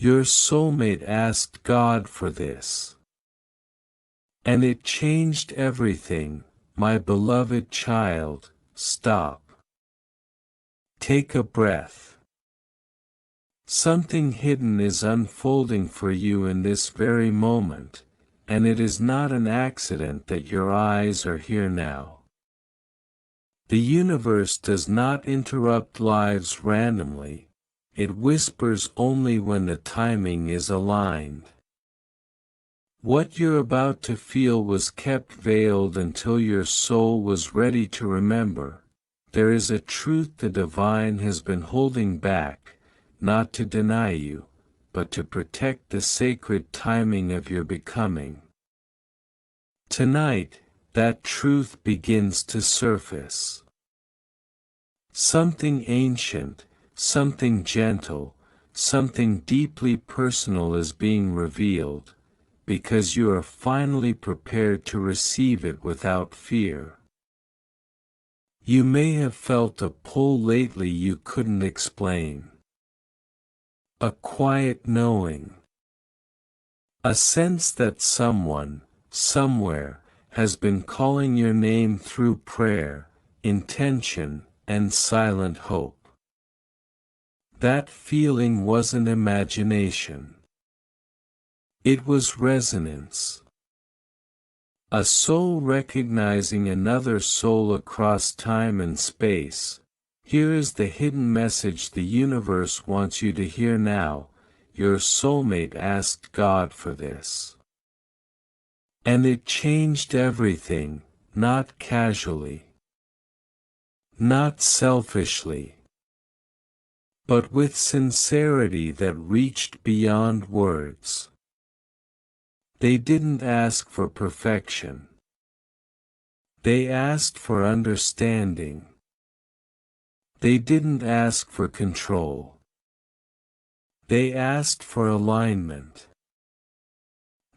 Your soulmate asked God for this. And it changed everything, my beloved child. Stop. Take a breath. Something hidden is unfolding for you in this very moment, and it is not an accident that your eyes are here now. The universe does not interrupt lives randomly, it whispers only when the timing is aligned. What you're about to feel was kept veiled until your soul was ready to remember. There is a truth the divine has been holding back, not to deny you, but to protect the sacred timing of your becoming. Tonight, that truth begins to surface. Something ancient, something gentle, something deeply personal is being revealed, because you are finally prepared to receive it without fear. You may have felt a pull lately you couldn't explain. A quiet knowing. A sense that someone, somewhere, has been calling your name through prayer, intention, and silent hope. That feeling wasn't imagination. It was resonance. A soul recognizing another soul across time and space. Here is the hidden message the universe wants you to hear now. Your soulmate asked God for this. And it changed everything, not casually. Not selfishly. But with sincerity that reached beyond words. They didn't ask for perfection. They asked for understanding. They didn't ask for control. They asked for alignment.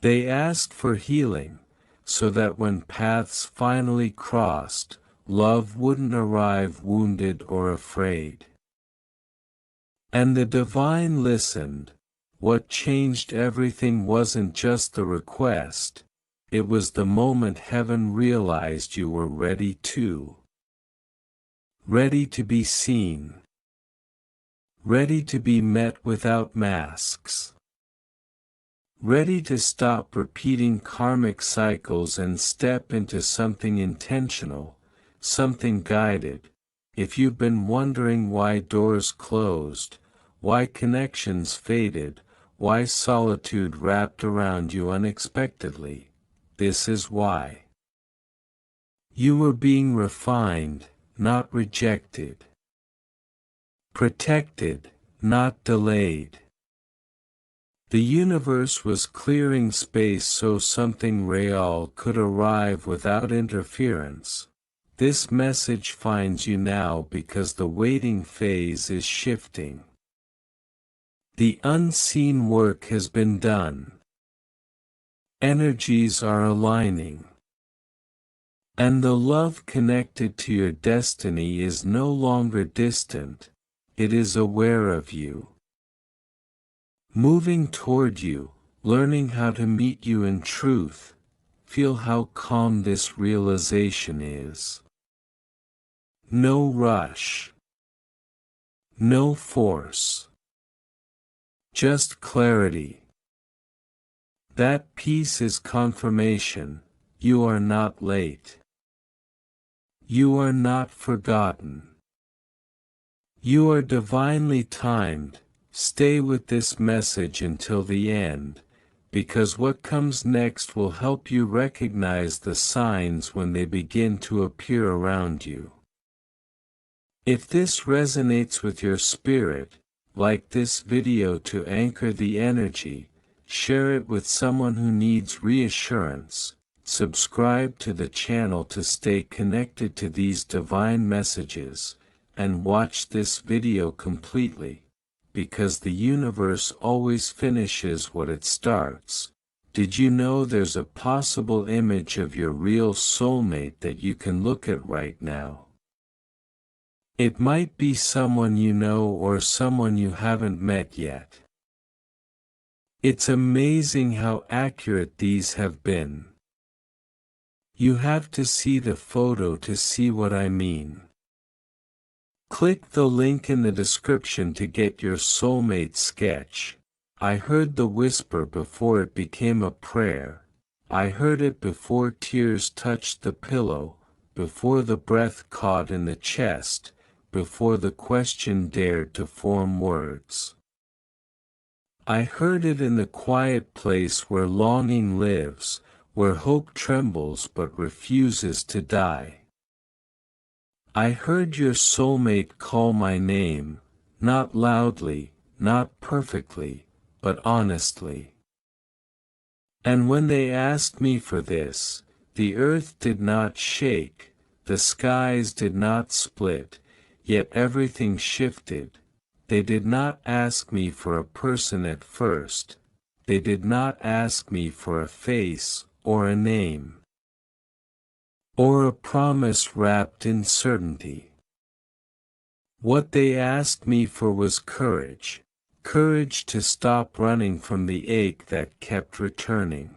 They asked for healing, so that when paths finally crossed, love wouldn't arrive wounded or afraid. And the divine listened. What changed everything wasn't just the request, it was the moment heaven realized you were ready to. Ready to be seen. Ready to be met without masks. Ready to stop repeating karmic cycles and step into something intentional, something guided. If you've been wondering why doors closed, why connections faded, why solitude wrapped around you unexpectedly, this is why. You were being refined, not rejected. Protected, not delayed. The universe was clearing space so something real could arrive without interference. This message finds you now because the waiting phase is shifting. The unseen work has been done. Energies are aligning. And the love connected to your destiny is no longer distant, it is aware of you. Moving toward you, learning how to meet you in truth. Feel how calm this realization is. No rush. No force. Just clarity. That peace is confirmation, you are not late. You are not forgotten. You are divinely timed. Stay with this message until the end, because what comes next will help you recognize the signs when they begin to appear around you. If this resonates with your spirit, like this video to anchor the energy, share it with someone who needs reassurance, subscribe to the channel to stay connected to these divine messages, and watch this video completely, because the universe always finishes what it starts. Did you know there's a possible image of your real soulmate that you can look at right now? It might be someone you know or someone you haven't met yet. It's amazing how accurate these have been. You have to see the photo to see what I mean. Click the link in the description to get your soulmate sketch. I heard the whisper before it became a prayer. I heard it before tears touched the pillow, before the breath caught in the chest, before the question dared to form words. I heard it in the quiet place where longing lives, where hope trembles but refuses to die. I heard your soulmate call my name, not loudly, not perfectly, but honestly. And when they asked me for this, the earth did not shake, the skies did not split, yet everything shifted. They did not ask me for a person at first, they did not ask me for a face, or a name, or a promise wrapped in certainty. What they asked me for was courage, courage to stop running from the ache that kept returning.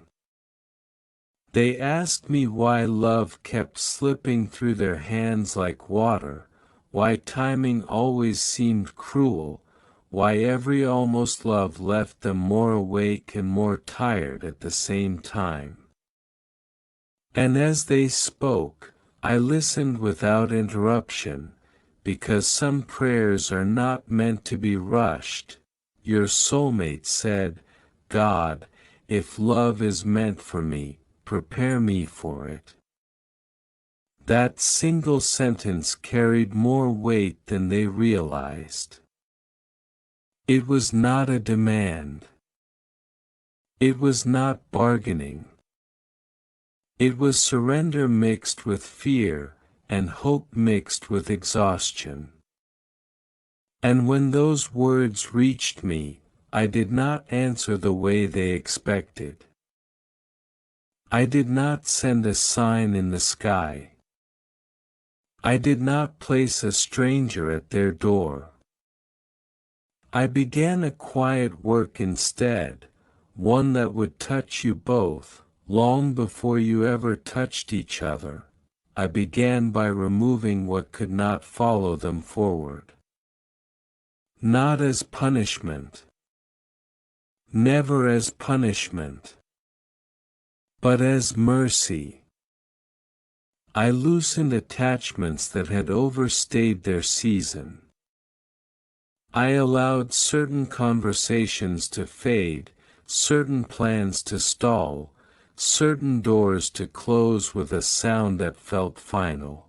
They asked me why love kept slipping through their hands like water, why timing always seemed cruel, why every almost love left them more awake and more tired at the same time. And as they spoke, I listened without interruption, because some prayers are not meant to be rushed. Your soulmate said, God, if love is meant for me, prepare me for it. That single sentence carried more weight than they realized. It was not a demand. It was not bargaining. It was surrender mixed with fear, and hope mixed with exhaustion. And when those words reached me, I did not answer the way they expected. I did not send a sign in the sky. I did not place a stranger at their door. I began a quiet work instead, one that would touch you both, long before you ever touched each other. I began by removing what could not follow them forward. Not as punishment. Never as punishment. But as mercy. I loosened attachments that had overstayed their season. I allowed certain conversations to fade, certain plans to stall, certain doors to close with a sound that felt final.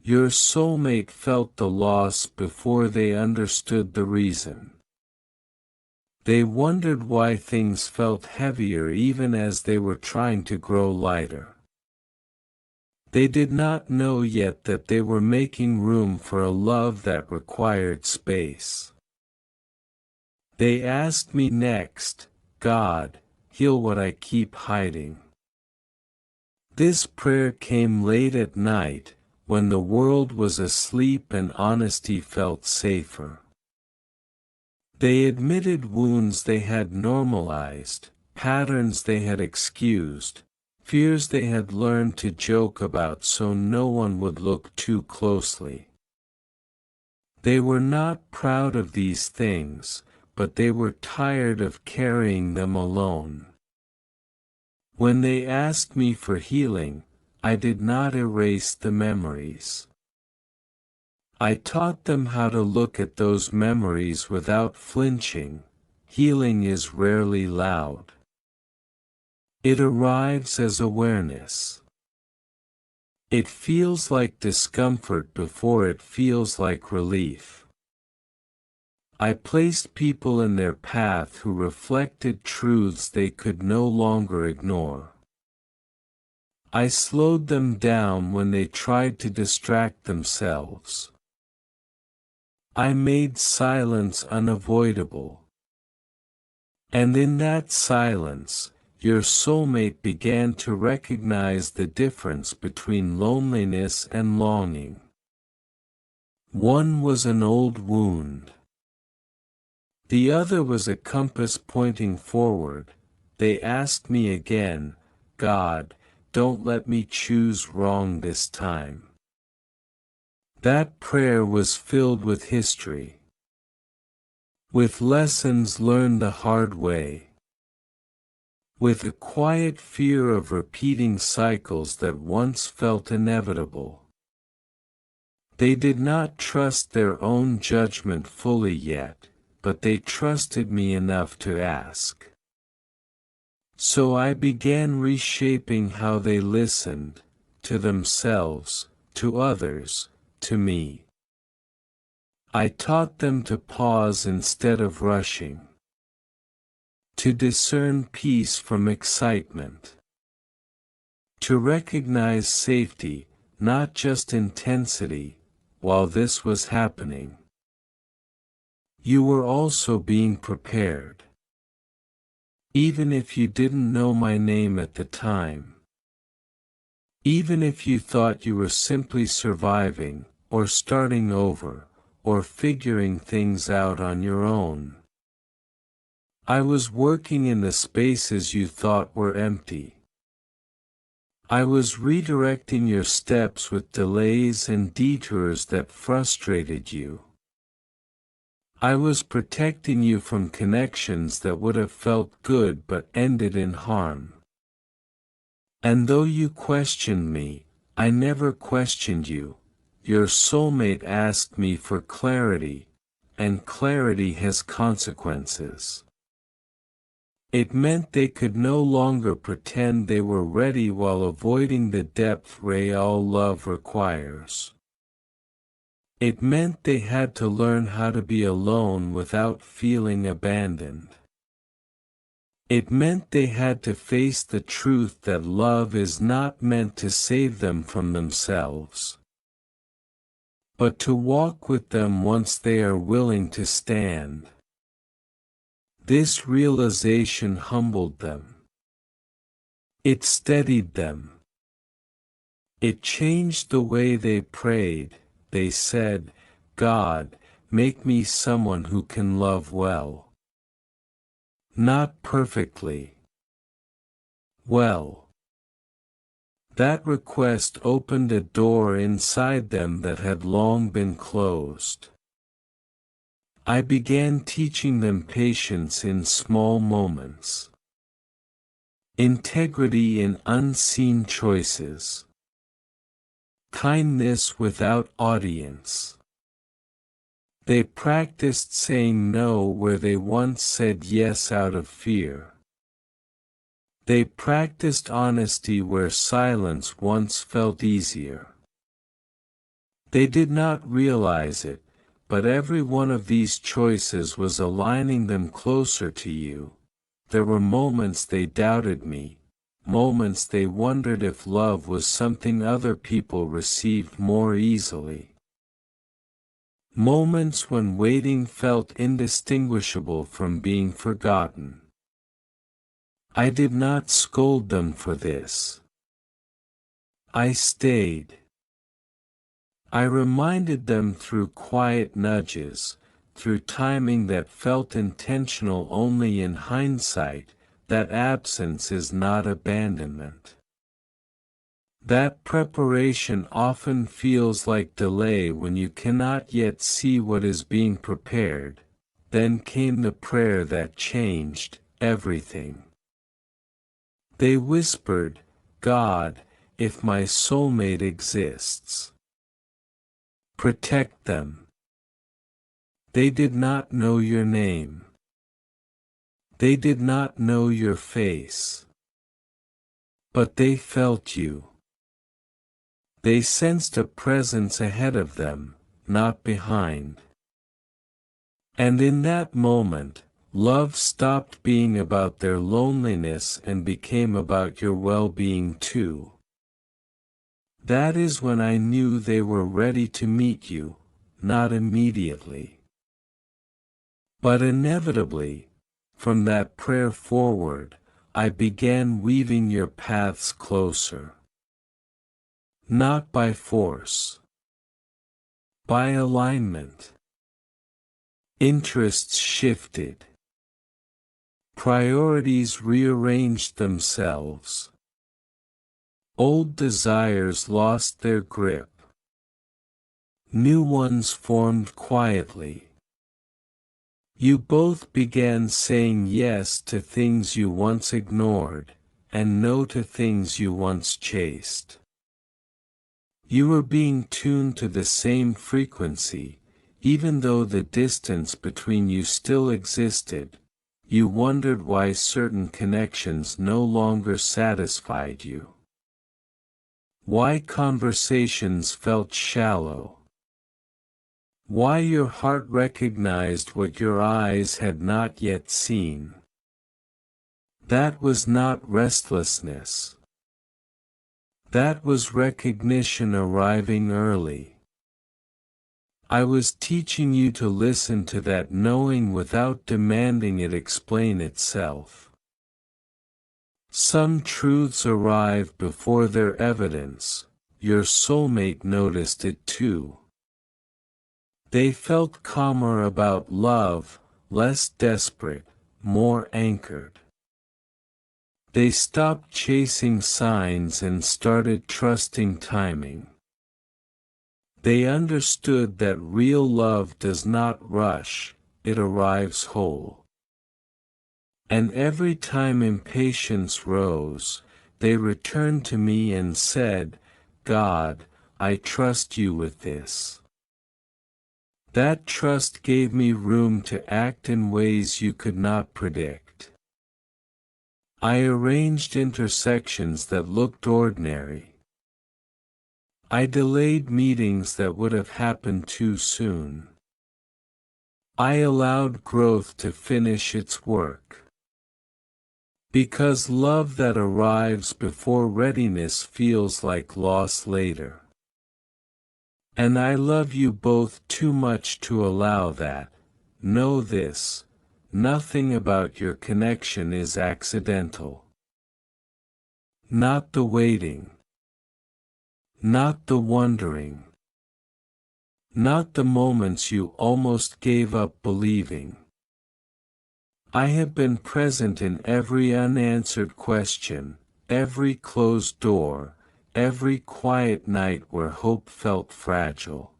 Your soulmate felt the loss before they understood the reason. They wondered why things felt heavier even as they were trying to grow lighter. They did not know yet that they were making room for a love that required space. They asked me next, God, heal what I keep hiding. This prayer came late at night, when the world was asleep and honesty felt safer. They admitted wounds they had normalized, patterns they had excused, fears they had learned to joke about so no one would look too closely. They were not proud of these things, but they were tired of carrying them alone. When they asked me for healing, I did not erase the memories. I taught them how to look at those memories without flinching. Healing is rarely loud. It arrives as awareness. It feels like discomfort before it feels like relief. I placed people in their path who reflected truths they could no longer ignore. I slowed them down when they tried to distract themselves. I made silence unavoidable. And in that silence, your soulmate began to recognize the difference between loneliness and longing. One was an old wound. The other was a compass pointing forward. They asked me again, God, don't let me choose wrong this time. That prayer was filled with history, with lessons learned the hard way, with a quiet fear of repeating cycles that once felt inevitable. They did not trust their own judgment fully yet, but they trusted me enough to ask. So I began reshaping how they listened, to themselves, to others, to me. I taught them to pause instead of rushing, to discern peace from excitement, to recognize safety, not just intensity, while this was happening. You were also being prepared. Even if you didn't know my name at the time. Even if you thought you were simply surviving, or starting over, or figuring things out on your own. I was working in the spaces you thought were empty. I was redirecting your steps with delays and detours that frustrated you. I was protecting you from connections that would have felt good but ended in harm. And though you questioned me, I never questioned you. Your soulmate asked me for clarity, and clarity has consequences. It meant they could no longer pretend they were ready while avoiding the depth all love requires. It meant they had to learn how to be alone without feeling abandoned. It meant they had to face the truth that love is not meant to save them from themselves, but to walk with them once they are willing to stand. This realization humbled them. It steadied them. It changed the way they prayed. They said, God, make me someone who can love well. Not perfectly. Well. That request opened a door inside them that had long been closed. I began teaching them patience in small moments. Integrity in unseen choices. Kindness without audience. They practiced saying no where they once said yes out of fear. They practiced honesty where silence once felt easier. They did not realize it, but every one of these choices was aligning them closer to you. There were moments they doubted me, moments they wondered if love was something other people received more easily. Moments when waiting felt indistinguishable from being forgotten. I did not scold them for this. I stayed. I reminded them through quiet nudges, through timing that felt intentional only in hindsight, that absence is not abandonment. That preparation often feels like delay when you cannot yet see what is being prepared. Then came the prayer that changed everything. They whispered, God, if my soulmate exists, protect them. They did not know your name. They did not know your face. But they felt you. They sensed a presence ahead of them, not behind. And in that moment, love stopped being about their loneliness and became about your well-being too. That is when I knew they were ready to meet you, not immediately, but inevitably. From that prayer forward, I began weaving your paths closer. Not by force, by alignment. Interests shifted. Priorities rearranged themselves. Old desires lost their grip. New ones formed quietly. You both began saying yes to things you once ignored, and no to things you once chased. You were being tuned to the same frequency, even though the distance between you still existed. You wondered why certain connections no longer satisfied you. Why conversations felt shallow. Why your heart recognized what your eyes had not yet seen. That was not restlessness. That was recognition arriving early. I was teaching you to listen to that knowing without demanding it explain itself. Some truths arrive before their evidence. Your soulmate noticed it too. They felt calmer about love, less desperate, more anchored. They stopped chasing signs and started trusting timing. They understood that real love does not rush, it arrives whole. And every time impatience rose, they returned to me and said, God, I trust you with this. That trust gave me room to act in ways you could not predict. I arranged intersections that looked ordinary. I delayed meetings that would have happened too soon. I allowed growth to finish its work. Because love that arrives before readiness feels like loss later. And I love you both too much to allow that. Know this, nothing about your connection is accidental. Not the waiting. Not the wondering. Not the moments you almost gave up believing. I have been present in every unanswered question, every closed door, every quiet night where hope felt fragile.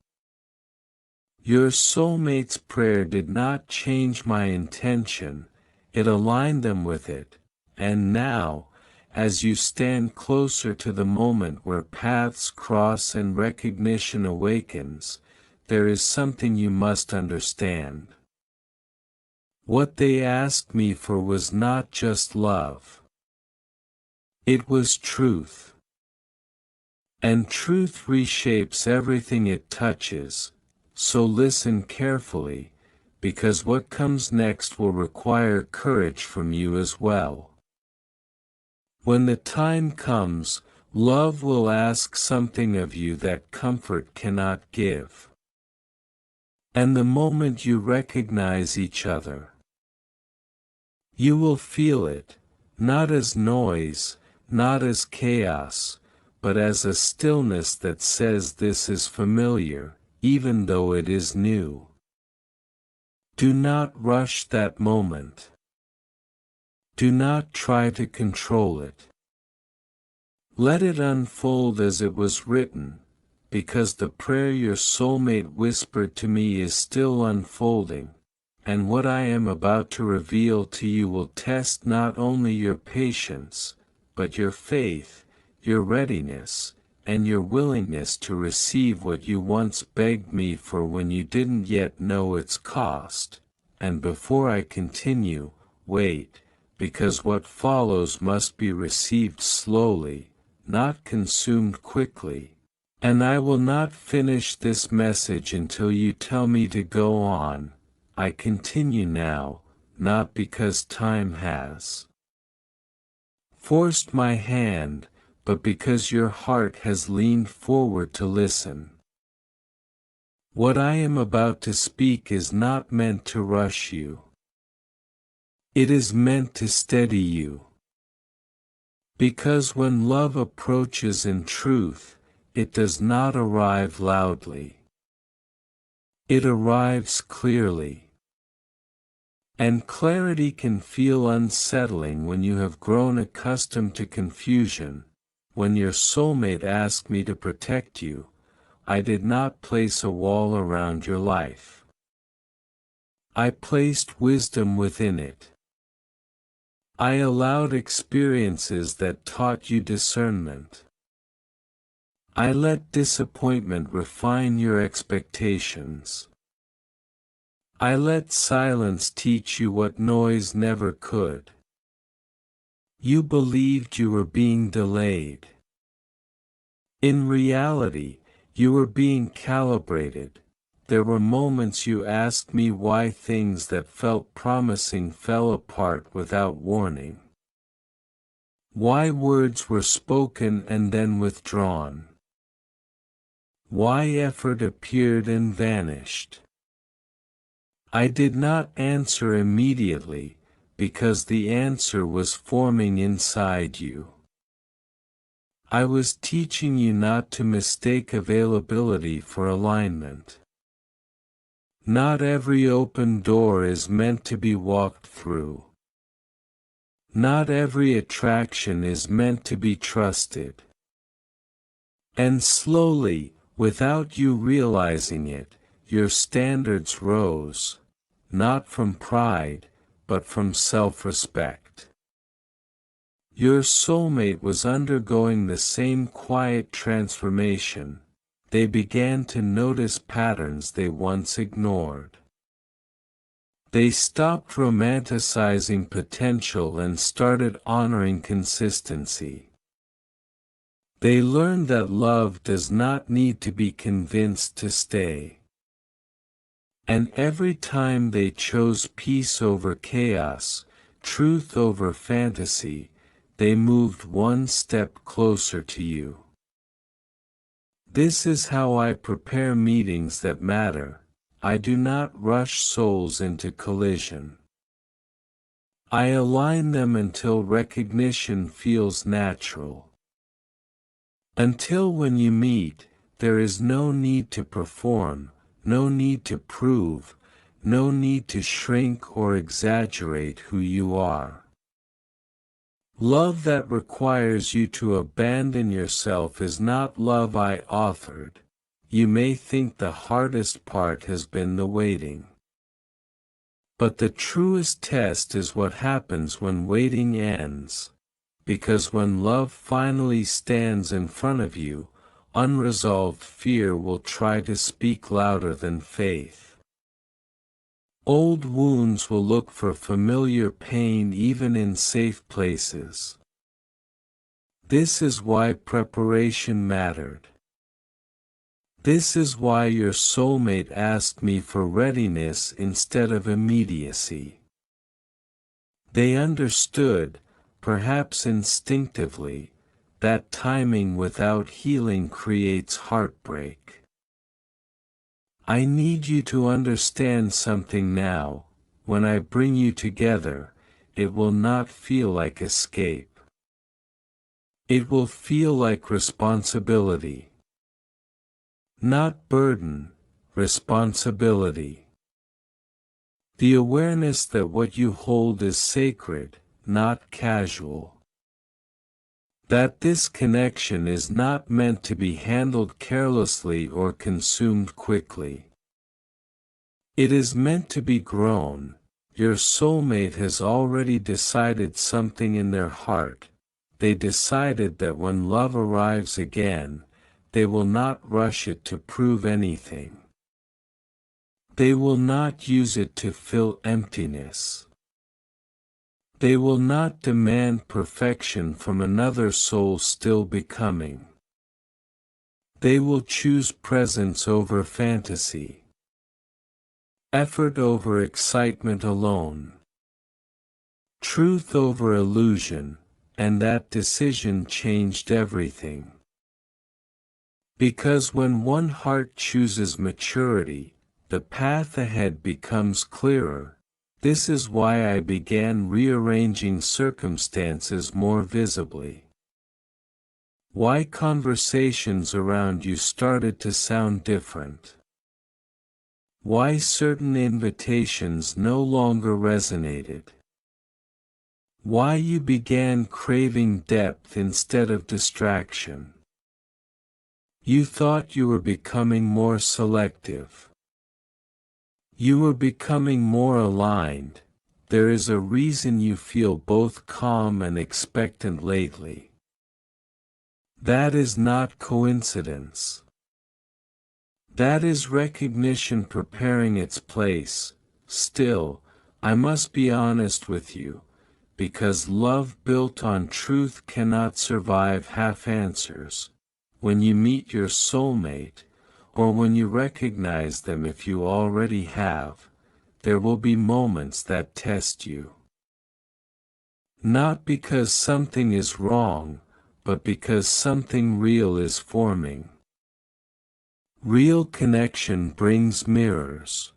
Your soulmate's prayer did not change my intention, it aligned them with it, and now, as you stand closer to the moment where paths cross and recognition awakens, there is something you must understand. What they asked me for was not just love. It was truth. And truth reshapes everything it touches, so listen carefully, because what comes next will require courage from you as well. When the time comes, love will ask something of you that comfort cannot give. And the moment you recognize each other, you will feel it, not as noise, not as chaos, but as a stillness that says this is familiar, even though it is new. Do not rush that moment. Do not try to control it. Let it unfold as it was written, because the prayer your soulmate whispered to me is still unfolding, and what I am about to reveal to you will test not only your patience, but your faith, your readiness, and your willingness to receive what you once begged me for when you didn't yet know its cost. And before I continue, wait, because what follows must be received slowly, not consumed quickly. And I will not finish this message until you tell me to go on. I continue now, not because time has forced my hand, but because your heart has leaned forward to listen. What I am about to speak is not meant to rush you. It is meant to steady you. Because when love approaches in truth, it does not arrive loudly. It arrives clearly. And clarity can feel unsettling when you have grown accustomed to confusion. When your soulmate asked me to protect you, I did not place a wall around your life. I placed wisdom within it. I allowed experiences that taught you discernment. I let disappointment refine your expectations. I let silence teach you what noise never could. You believed you were being delayed. In reality, you were being calibrated. There were moments you asked me why things that felt promising fell apart without warning. Why words were spoken and then withdrawn. Why effort appeared and vanished. I did not answer immediately, because the answer was forming inside you. I was teaching you not to mistake availability for alignment. Not every open door is meant to be walked through. Not every attraction is meant to be trusted. And slowly, without you realizing it, your standards rose, not from pride, but from self-respect. Your soulmate was undergoing the same quiet transformation. They began to notice patterns they once ignored. They stopped romanticizing potential and started honoring consistency. They learned that love does not need to be convinced to stay. And every time they chose peace over chaos, truth over fantasy, they moved one step closer to you. This is how I prepare meetings that matter. I do not rush souls into collision. I align them until recognition feels natural. Until when you meet, there is no need to perform, no need to prove, no need to shrink or exaggerate who you are. Love that requires you to abandon yourself is not love I authored. You may think the hardest part has been the waiting. But the truest test is what happens when waiting ends. Because when love finally stands in front of you, unresolved fear will try to speak louder than faith. Old wounds will look for familiar pain even in safe places. This is why preparation mattered. This is why your soulmate asked me for readiness instead of immediacy. They understood, perhaps instinctively, that timing without healing creates heartbreak. I need you to understand something now. When I bring you together, it will not feel like escape. It will feel like responsibility. Not burden, responsibility. The awareness that what you hold is sacred, not casual. That this connection is not meant to be handled carelessly or consumed quickly. It is meant to be grown. Your soulmate has already decided something in their heart. They decided that when love arrives again, they will not rush it to prove anything. They will not use it to fill emptiness. They will not demand perfection from another soul still becoming. They will choose presence over fantasy. Effort over excitement alone. Truth over illusion, and that decision changed everything. Because when one heart chooses maturity, the path ahead becomes clearer. This is why I began rearranging circumstances more visibly. Why conversations around you started to sound different. Why certain invitations no longer resonated. Why you began craving depth instead of distraction. You thought you were becoming more selective. You were becoming more aligned. There is a reason you feel both calm and expectant lately. That is not coincidence. That is recognition preparing its place. Still, I must be honest with you, because love built on truth cannot survive half answers. When you meet your soulmate, or when you recognize them if you already have, there will be moments that test you. Not because something is wrong, but because something real is forming. Real connection brings mirrors.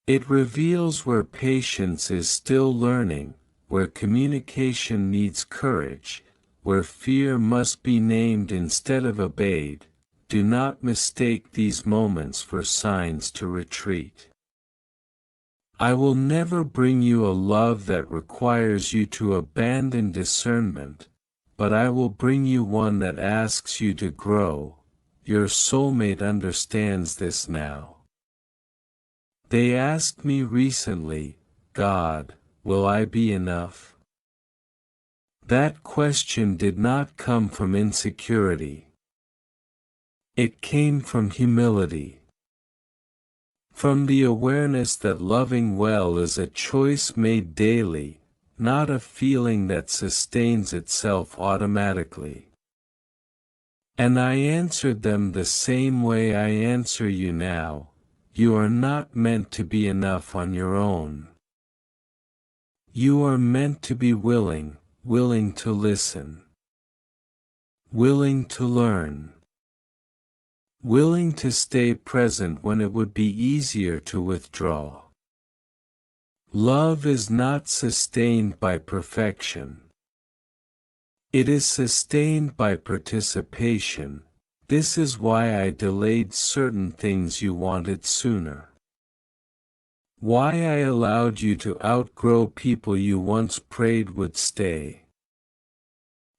It reveals where patience is still learning, where communication needs courage, where fear must be named instead of obeyed. Do not mistake these moments for signs to retreat. I will never bring you a love that requires you to abandon discernment, but I will bring you one that asks you to grow. Your soulmate understands this now. They asked me recently, God, will I be enough? That question did not come from insecurity. It came from humility. From the awareness that loving well is a choice made daily, not a feeling that sustains itself automatically. And I answered them the same way I answer you now. You are not meant to be enough on your own. You are meant to be willing to listen. Willing to learn. Willing to stay present when it would be easier to withdraw. Love is not sustained by perfection. It is sustained by participation. This is why I delayed certain things you wanted sooner. Why I allowed you to outgrow people you once prayed would stay.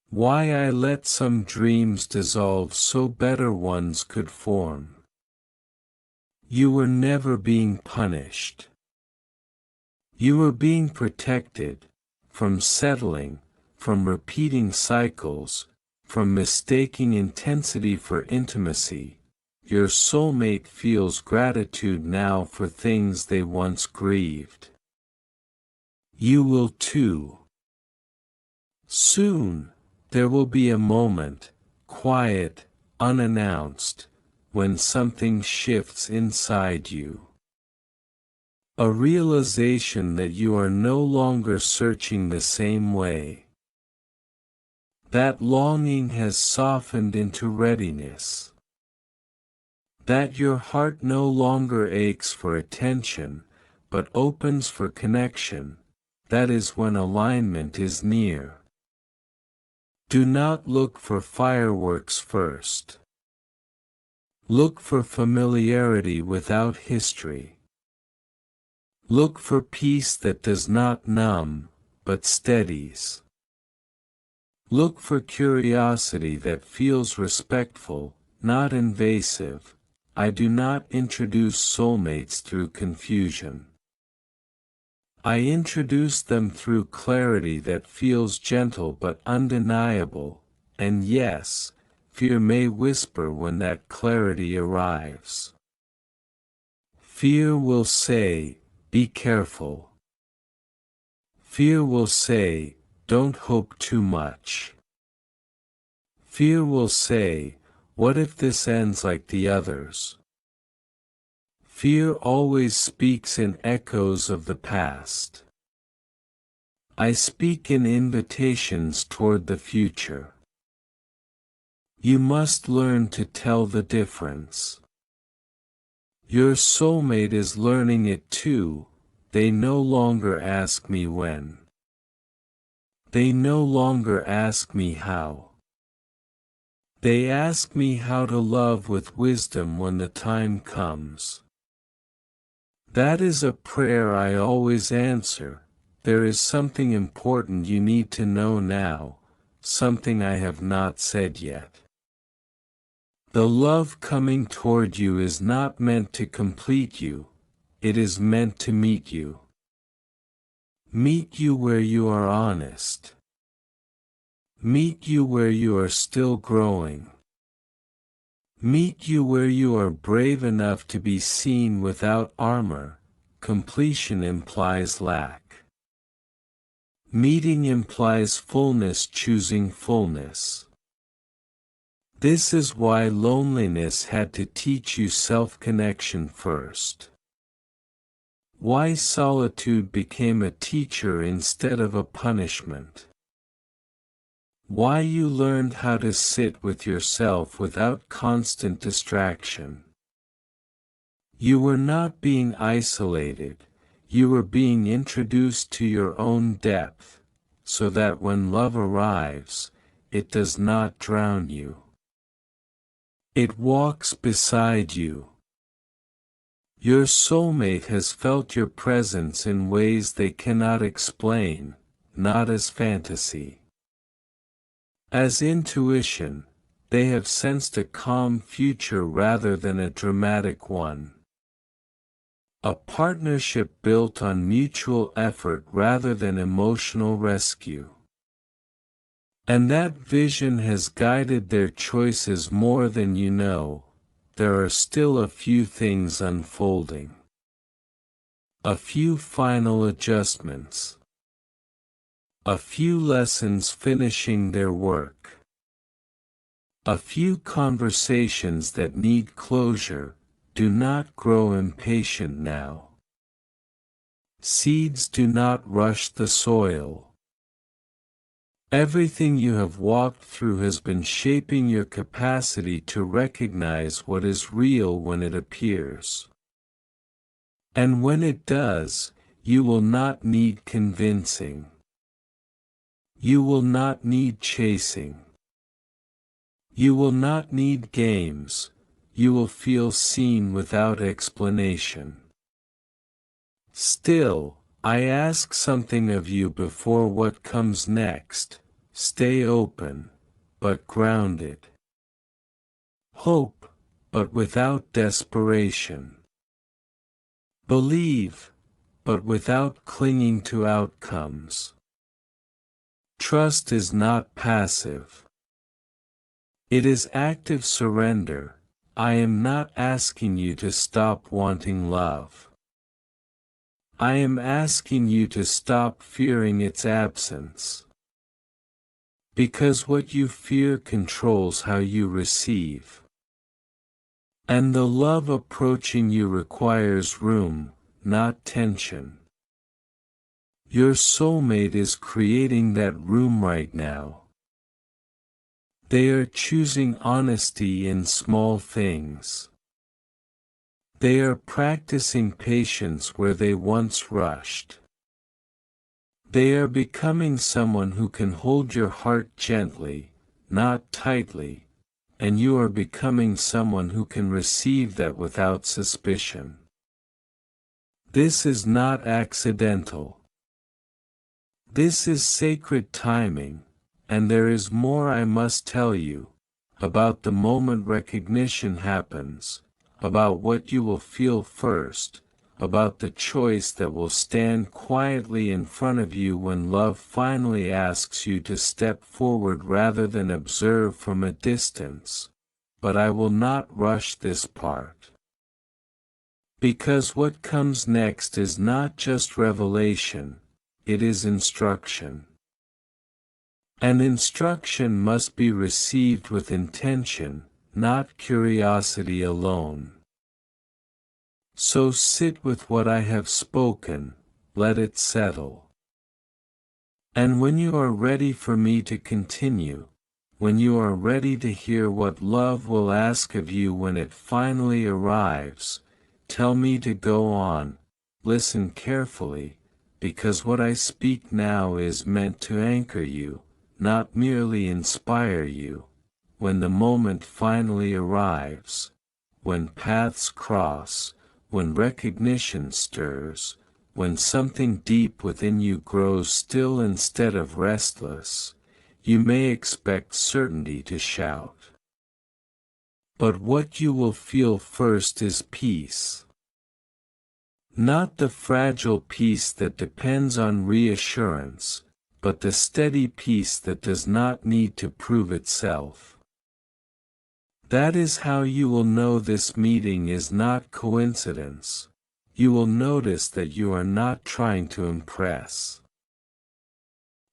Why I let some dreams dissolve so better ones could form. You were never being punished. You were being protected from settling, from repeating cycles, from mistaking intensity for intimacy. Your soulmate feels gratitude now for things they once grieved. You will too. Soon, there will be a moment, quiet, unannounced, when something shifts inside you. A realization that you are no longer searching the same way. That longing has softened into readiness. That your heart no longer aches for attention, but opens for connection. That is when alignment is near. Do not look for fireworks first. Look for familiarity without history. Look for peace that does not numb, but steadies. Look for curiosity that feels respectful, not invasive. I do not introduce soulmates through confusion. I introduce them through clarity that feels gentle but undeniable, and yes, fear may whisper when that clarity arrives. Fear will say, be careful. Fear will say, don't hope too much. Fear will say, what if this ends like the others? Fear always speaks in echoes of the past. I speak in invitations toward the future. You must learn to tell the difference. Your soulmate is learning it too. They no longer ask me when. They no longer ask me how. They ask me how to love with wisdom when the time comes. That is a prayer I always answer. There is something important you need to know now, something I have not said yet. The love coming toward you is not meant to complete you, it is meant to meet you. Meet you where you are honest. Meet you where you are still growing. Meet you where you are brave enough to be seen without armor. Completion implies lack. Meeting implies fullness, choosing fullness. This is why loneliness had to teach you self-connection first. Why solitude became a teacher instead of a punishment. Why you learned how to sit with yourself without constant distraction. You were not being isolated, you were being introduced to your own depth, so that when love arrives, it does not drown you. It walks beside you. Your soulmate has felt your presence in ways they cannot explain, not as fantasy. As intuition, they have sensed a calm future rather than a dramatic one. A partnership built on mutual effort rather than emotional rescue. And that vision has guided their choices more than you know. There are still a few things unfolding. A few final adjustments. A few lessons finishing their work. A few conversations that need closure. Do not grow impatient now. Seeds do not rush the soil. Everything you have walked through has been shaping your capacity to recognize what is real when it appears. And when it does, you will not need convincing. You will not need chasing. You will not need games, you will feel seen without explanation. Still, I ask something of you before what comes next. Stay open, but grounded. Hope, but without desperation. Believe, but without clinging to outcomes. Trust is not passive. It is active surrender. I am not asking you to stop wanting love. I am asking you to stop fearing its absence. Because what you fear controls how you receive. And the love approaching you requires room, not tension. Your soulmate is creating that room right now. They are choosing honesty in small things. They are practicing patience where they once rushed. They are becoming someone who can hold your heart gently, not tightly, and you are becoming someone who can receive that without suspicion. This is not accidental. This is sacred timing, and there is more I must tell you, about the moment recognition happens, about what you will feel first, about the choice that will stand quietly in front of you when love finally asks you to step forward rather than observe from a distance. But I will not rush this part. Because what comes next is not just revelation, it is instruction. And instruction must be received with intention, not curiosity alone. So sit with what I have spoken, let it settle. And when you are ready for me to continue, when you are ready to hear what love will ask of you when it finally arrives, tell me to go on, listen carefully, because what I speak now is meant to anchor you, not merely inspire you. When the moment finally arrives, when paths cross, when recognition stirs, when something deep within you grows still instead of restless, you may expect certainty to shout. But what you will feel first is peace. Not the fragile peace that depends on reassurance, but the steady peace that does not need to prove itself. That is how you will know this meeting is not coincidence. You will notice that you are not trying to impress.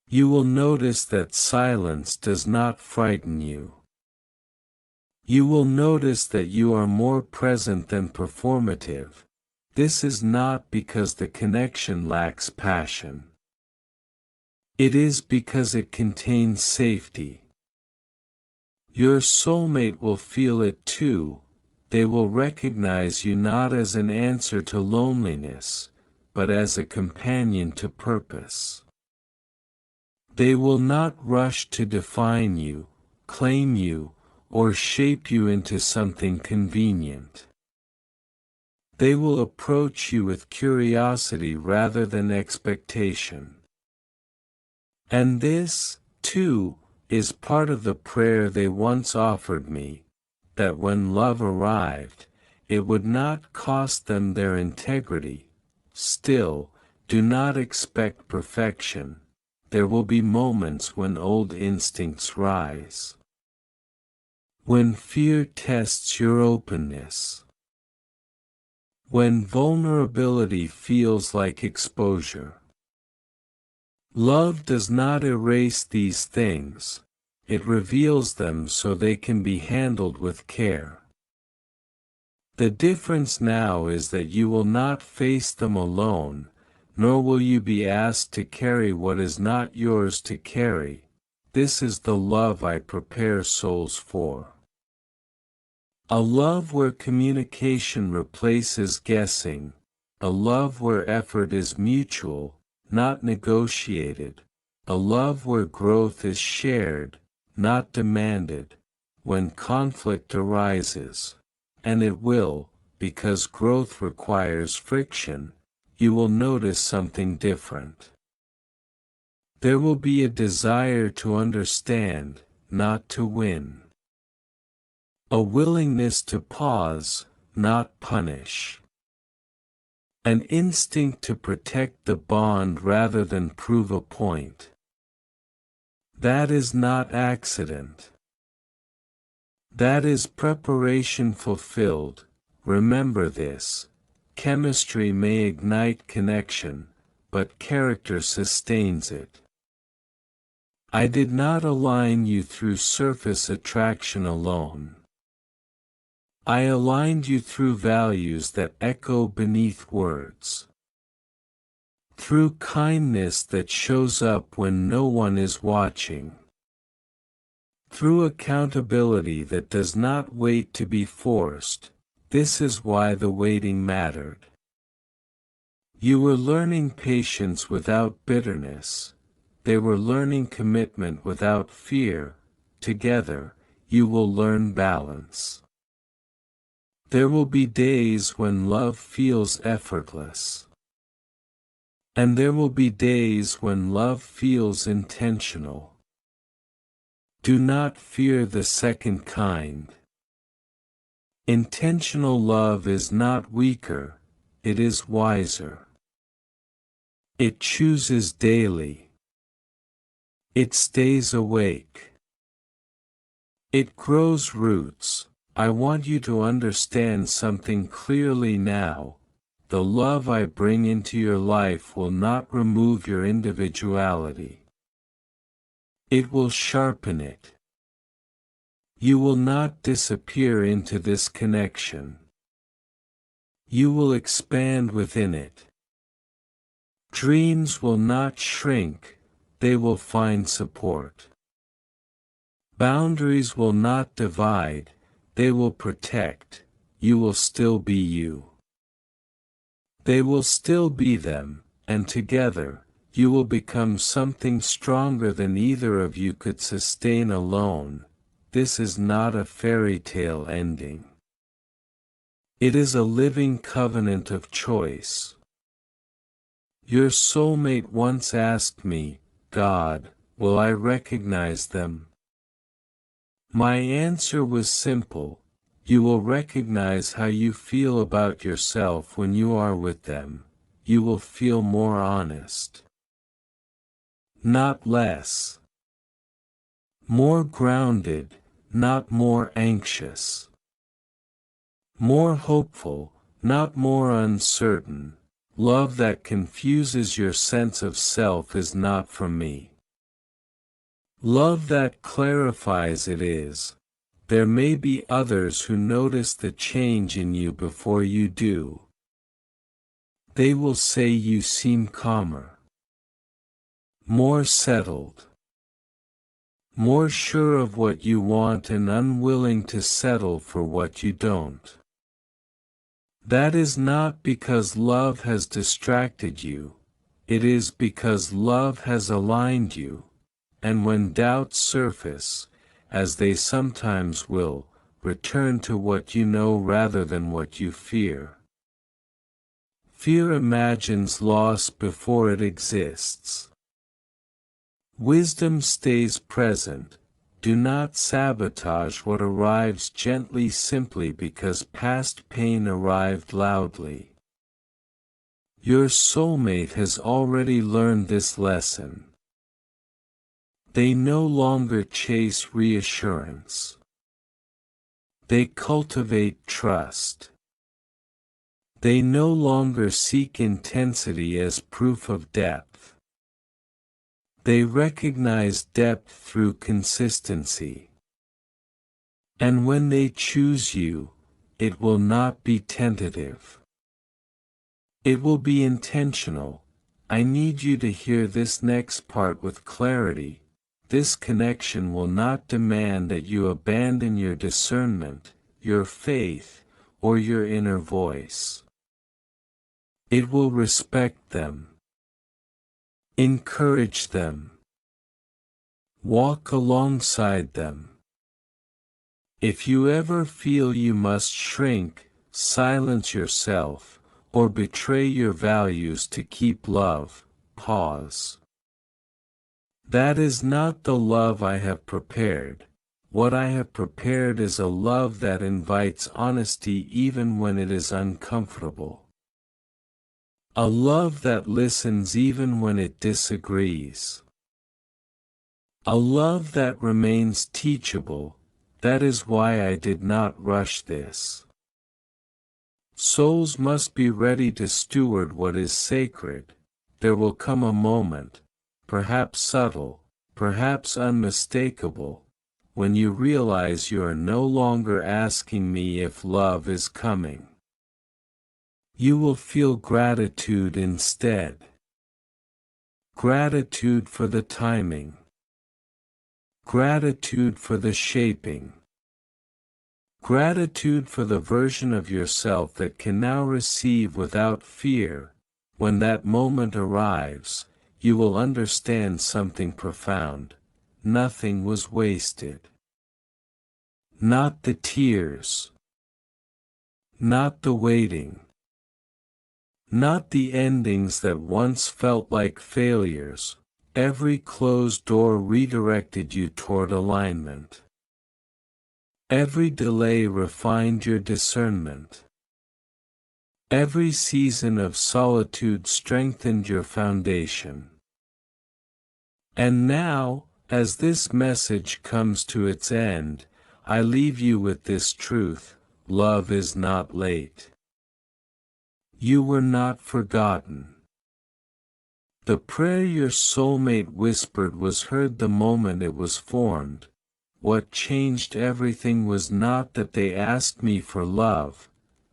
You will notice that silence does not frighten you. You will notice that you are more present than performative. This is not because the connection lacks passion. It is because it contains safety. Your soulmate will feel it too. They will recognize you not as an answer to loneliness, but as a companion to purpose. They will not rush to define you, claim you, or shape you into something convenient. They will approach you with curiosity rather than expectation. And this, too, is part of the prayer they once offered me, that when love arrived, it would not cost them their integrity. Still, do not expect perfection. There will be moments when old instincts rise. When fear tests your openness. When vulnerability feels like exposure. Love does not erase these things, it reveals them so they can be handled with care. The difference now is that you will not face them alone, nor will you be asked to carry what is not yours to carry. This is the love I prepare souls for. A love where communication replaces guessing, a love where effort is mutual, not negotiated, a love where growth is shared, not demanded. When conflict arises, and it will, because growth requires friction, you will notice something different. There will be a desire to understand, not to win. A willingness to pause, not punish. An instinct to protect the bond rather than prove a point. That is not accident. That is preparation fulfilled. Remember this. Chemistry may ignite connection, but character sustains it. I did not align you through surface attraction alone. I aligned you through values that echo beneath words. Through kindness that shows up when no one is watching. Through accountability that does not wait to be forced. This is why the waiting mattered. You were learning patience without bitterness. They were learning commitment without fear. Together, you will learn balance. There will be days when love feels effortless. And there will be days when love feels intentional. Do not fear the second kind. Intentional love is not weaker, it is wiser. It chooses daily. It stays awake. It grows roots. I want you to understand something clearly now. The love I bring into your life will not remove your individuality. It will sharpen it. You will not disappear into this connection. You will expand within it. Dreams will not shrink, they will find support. Boundaries will not divide, they will protect. You will still be you. They will still be them, and together, you will become something stronger than either of you could sustain alone. This is not a fairy tale ending. It is a living covenant of choice. Your soulmate once asked me, God, will I recognize them? My answer was simple: you will recognize how you feel about yourself when you are with them. You will feel more honest. Not less. More grounded, not more anxious. More hopeful, not more uncertain. Love that confuses your sense of self is not from me. Love that clarifies it is. There may be others who notice the change in you before you do. They will say you seem calmer, more settled, more sure of what you want and unwilling to settle for what you don't. That is not because love has distracted you, it is because love has aligned you, and when doubts surface, as they sometimes will, return to what you know rather than what you fear. Fear imagines loss before it exists. Wisdom stays present. Do not sabotage what arrives gently simply because past pain arrived loudly. Your soulmate has already learned this lesson. They no longer chase reassurance. They cultivate trust. They no longer seek intensity as proof of depth. They recognize depth through consistency. And when they choose you, it will not be tentative. It will be intentional. I need you to hear this next part with clarity. This connection will not demand that you abandon your discernment, your faith, or your inner voice. It will respect them. Encourage them. Walk alongside them. If you ever feel you must shrink, silence yourself, or betray your values to keep love, pause. That is not the love I have prepared. What I have prepared is a love that invites honesty even when it is uncomfortable. A love that listens even when it disagrees. A love that remains teachable. That is why I did not rush this. Souls must be ready to steward what is sacred. There will come a moment, perhaps subtle, perhaps unmistakable, when you realize you are no longer asking me if love is coming. You will feel gratitude instead. Gratitude for the timing. Gratitude for the shaping. Gratitude for the version of yourself that can now receive without fear. When that moment arrives, you will understand something profound. Nothing was wasted. Not the tears. Not the waiting. Not the endings that once felt like failures. Every closed door redirected you toward alignment. Every delay refined your discernment. Every season of solitude strengthened your foundation. And now, as this message comes to its end, I leave you with this truth: love is not late. You were not forgotten. The prayer your soulmate whispered was heard the moment it was formed. What changed everything was not that they asked me for love,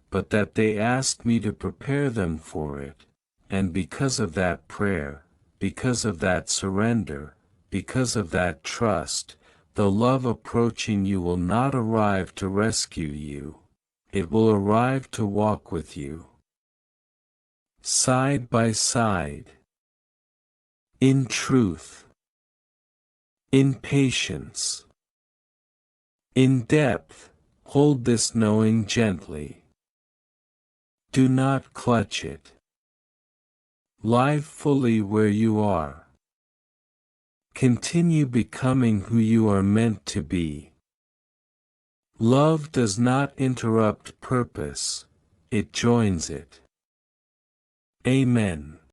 but that they asked me to prepare them for it. And because of that prayer, because of that surrender, because of that trust, the love approaching you will not arrive to rescue you. It will arrive to walk with you. Side by side. In truth. In patience. In depth. Hold this knowing gently. Do not clutch it. Live fully where you are. Continue becoming who you are meant to be. Love does not interrupt purpose, it joins it. Amen.